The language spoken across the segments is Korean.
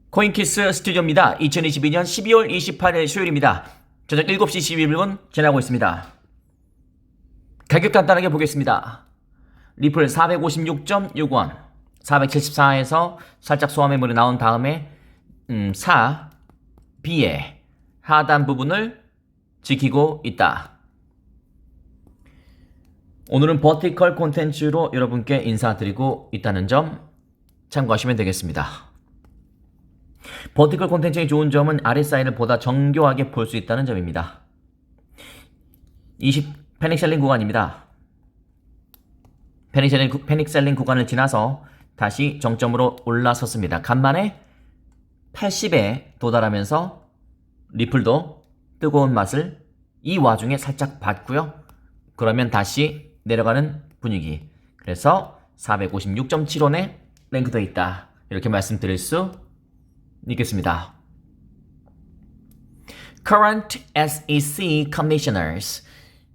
코인키스 스튜디오입니다. 2022년 12월 28일 수요일입니다. 저녁 7시 11분 지나고 있습니다. 가격 간단하게 보겠습니다. 리플 456.6원, 474에서 살짝 소화 매물이 나온 다음에 4, B의 하단 부분을 지키고 있다. 오늘은 버티컬 콘텐츠로 여러분께 인사드리고 있다는 점 참고하시면 되겠습니다. 버티컬 콘텐츠의 좋은 점은 RSI를 보다 정교하게 볼 수 있다는 점입니다. 20 패닉셀링 구간입니다. 패닉셀링 구간을 지나서 다시 정점으로 올라섰습니다. 간만에 80에 도달하면서 리플도 뜨거운 맛을 이 와중에 살짝 봤고요. 그러면 다시 내려가는 분위기. 그래서 456.7원에 랭크되어 있다. 이렇게 말씀드릴 수 있겠습니다. Current SEC Commissioners.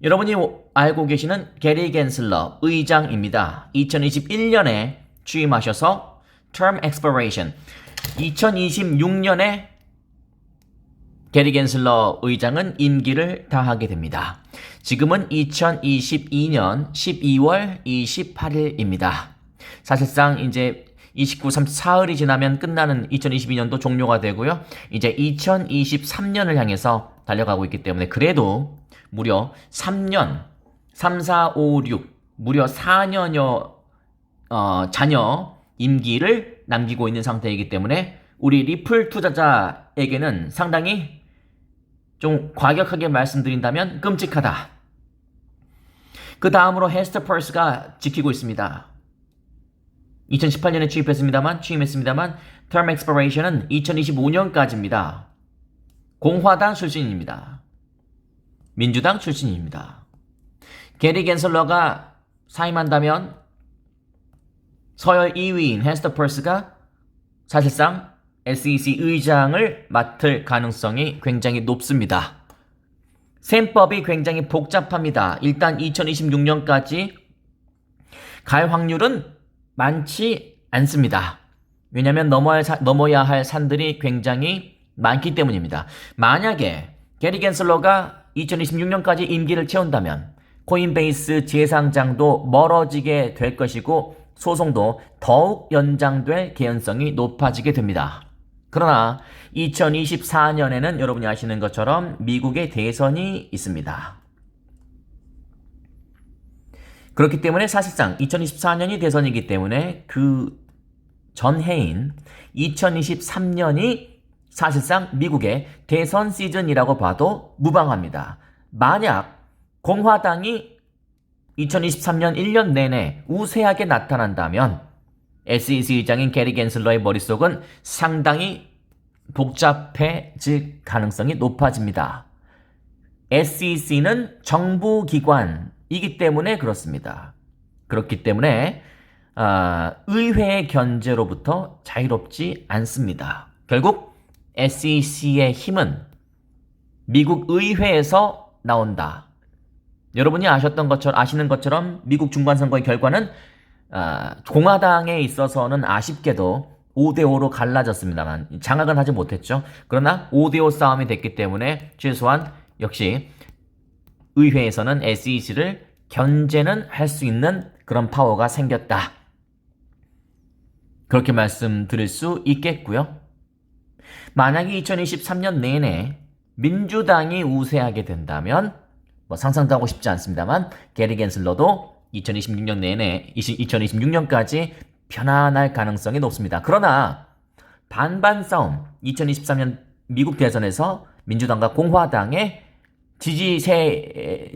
여러분이 알고 계시는 게리 갠슬러 의장입니다. 2021년에 취임하셔서 Term Expiration 2026년에 게리 갠슬러 의장은 임기를 다하게 됩니다. 지금은 2022년 12월 28일입니다. 사실상 이제 29, 30, 사흘이 지나면 끝나는 2022년도 종료가 되고요. 이제 2023년을 향해서 달려가고 있기 때문에 그래도 무려 3년, 3, 4, 5, 6, 무려 4년여 잔여 임기를 남기고 있는 상태이기 때문에 우리 리플 투자자에게는 상당히 좀 과격하게 말씀드린다면 끔찍하다. 그 다음으로 헤스터 펄스가 지키고 있습니다. 2018년에 취임했습니다만 term expiration은 2025년까지입니다. 공화당 출신입니다. 민주당 출신입니다. 게리 갠슬러가 사임한다면 서열 2위인 헤스터 펄스가 사실상 SEC 의장을 맡을 가능성이 굉장히 높습니다. 셈법이 굉장히 복잡합니다. 일단 2026년까지 갈 확률은 많지 않습니다. 왜냐하면 넘어야 할 산들이 굉장히 많기 때문입니다. 만약에 게리 갠슬러가 2026년까지 임기를 채운다면 코인베이스 재상장도 멀어지게 될 것이고 소송도 더욱 연장될 개연성이 높아지게 됩니다. 그러나 2024년에는 여러분이 아시는 것처럼 미국의 대선이 있습니다. 그렇기 때문에 사실상 2024년이 대선이기 때문에 그 전해인 2023년이 사실상 미국의 대선 시즌이라고 봐도 무방합니다. 만약 공화당이 2023년 1년 내내 우세하게 나타난다면 SEC 의장인 게리 갠슬러의 머릿속은 상당히 복잡해질 가능성이 높아집니다. SEC는 정부기관이기 때문에 그렇습니다. 그렇기 때문에 의회의 견제로부터 자유롭지 않습니다. 결국 SEC의 힘은 미국 의회에서 나온다. 여러분이 아시는 것처럼 미국 중간선거의 결과는 공화당에 있어서는 아쉽게도 5대5로 갈라졌습니다만 장악은 하지 못했죠. 그러나 5대5 싸움이 됐기 때문에 최소한 역시 의회에서는 SEC를 견제는 할 수 있는 그런 파워가 생겼다. 그렇게 말씀드릴 수 있겠고요. 만약에 2023년 내내 민주당이 우세하게 된다면 상상도 하고 싶지 않습니다만 게리 갠슬러도 2026년 내내 2026년까지 편안할 가능성이 높습니다. 그러나 반반 싸움 2023년 미국 대선에서 민주당과 공화당의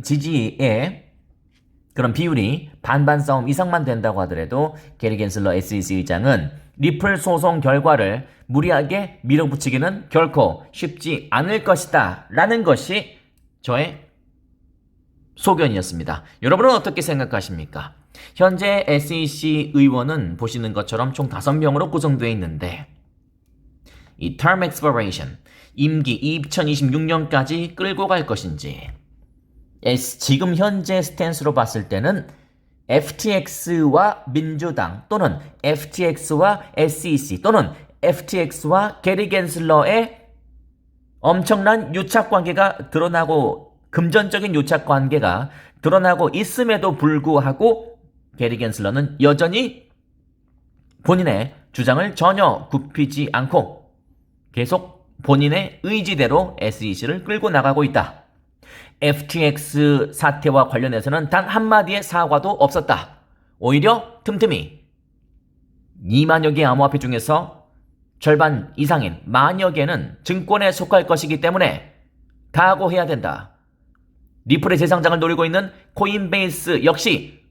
지지의 그런 비율이 반반 싸움 이상만 된다고 하더라도 게리 갠슬러 SEC 의장은 리플 소송 결과를 무리하게 밀어붙이기는 결코 쉽지 않을 것이다 라는 것이 저의 소견이었습니다. 여러분은 어떻게 생각하십니까? 현재 SEC 의원은 보시는 것처럼 총 5명으로 구성되어 있는데 이 term expiration, 임기 2026년까지 끌고 갈 것인지 지금 현재 스탠스로 봤을 때는 FTX와 민주당 또는 FTX와 SEC 또는 FTX와 게리 겐슬러의 엄청난 유착관계가 드러나고 금전적인 유착관계가 드러나고 있음에도 불구하고 게리 겐슬러는 여전히 본인의 주장을 전혀 굽히지 않고 계속 본인의 의지대로 SEC를 끌고 나가고 있다. FTX 사태와 관련해서는 단 한마디의 사과도 없었다. 오히려 틈틈이 2만여 개의 암호화폐 중에서 절반 이상인 만여 개는 증권에 속할 것이기 때문에 각오해야 된다. 리플의 재상장을 노리고 있는 코인베이스 역시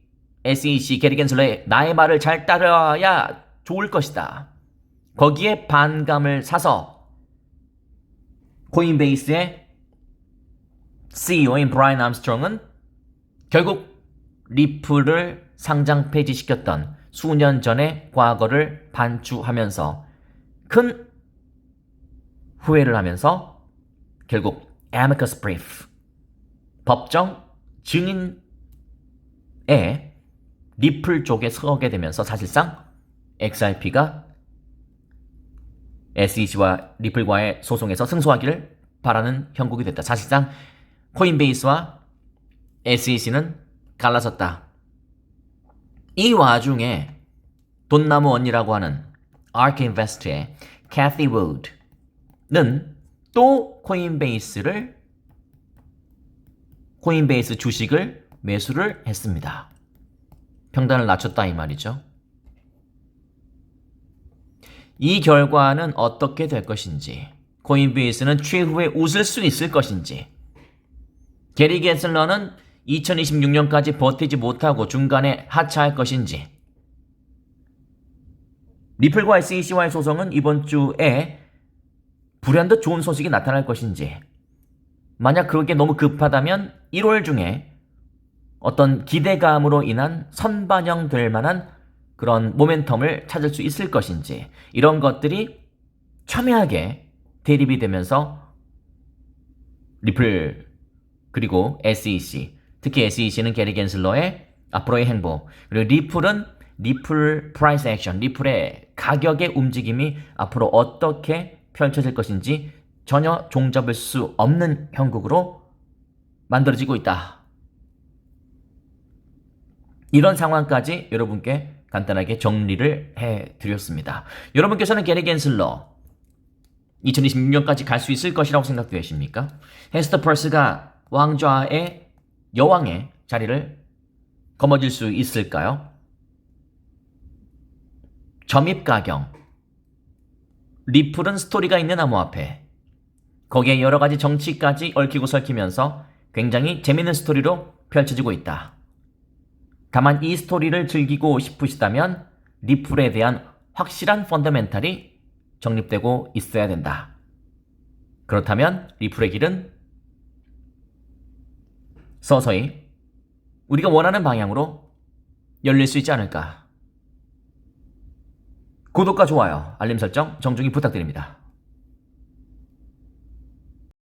SEC 게리 겐슬러의 나의 말을 잘 따라야 좋을 것이다. 거기에 반감을 사서 코인베이스의 CEO인 브라이언 암스트롱은 결국 리플을 상장 폐지시켰던 수년 전의 과거를 반추하면서 큰 후회를 하면서 결국 amicus brief 법정 증인의 리플 쪽에 서게 되면서 사실상 XRP가 SEC와 리플과의 소송에서 승소하기를 바라는 형국이 됐다. 사실상 코인베이스와 SEC는 갈라섰다. 이 와중에 돈나무 언니라고 하는 ARK Invest의 Cathie Wood는 또 코인베이스 주식을 매수를 했습니다. 평단을 낮췄다 이 말이죠. 이 결과는 어떻게 될 것인지, 코인베이스는 최후에 웃을 수 있을 것인지, 게리 겐슬러는 2026년까지 버티지 못하고 중간에 하차할 것인지, 리플과 SEC와의 소송은 이번 주에 불현듯 좋은 소식이 나타날 것인지, 만약 그게 너무 급하다면 1월 중에 어떤 기대감으로 인한 선반영될 만한 그런 모멘텀을 찾을 수 있을 것인지, 이런 것들이 첨예하게 대립이 되면서 리플 그리고 SEC, 특히 SEC는 게리 겐슬러의 앞으로의 행보, 그리고 리플은 리플 프라이스 액션, 리플의 가격의 움직임이 앞으로 어떻게 펼쳐질 것인지 전혀 종잡을 수 없는 형국으로 만들어지고 있다. 이런 상황까지 여러분께 간단하게 정리를 해드렸습니다. 여러분께서는 게리 겐슬러 2026년까지 갈 수 있을 것이라고 생각되십니까? 헤스터 펄스가 왕좌의 여왕의 자리를 거머쥘 수 있을까요? 점입가경, 리플은 스토리가 있는 암호화폐, 거기에 여러가지 정치까지 얽히고 설키면서 굉장히 재밌는 스토리로 펼쳐지고 있다. 다만 이 스토리를 즐기고 싶으시다면 리플에 대한 확실한 펀더멘탈이 정립되고 있어야 된다. 그렇다면 리플의 길은 서서히 우리가 원하는 방향으로 열릴 수 있지 않을까. 구독과 좋아요, 알림 설정 정중히 부탁드립니다.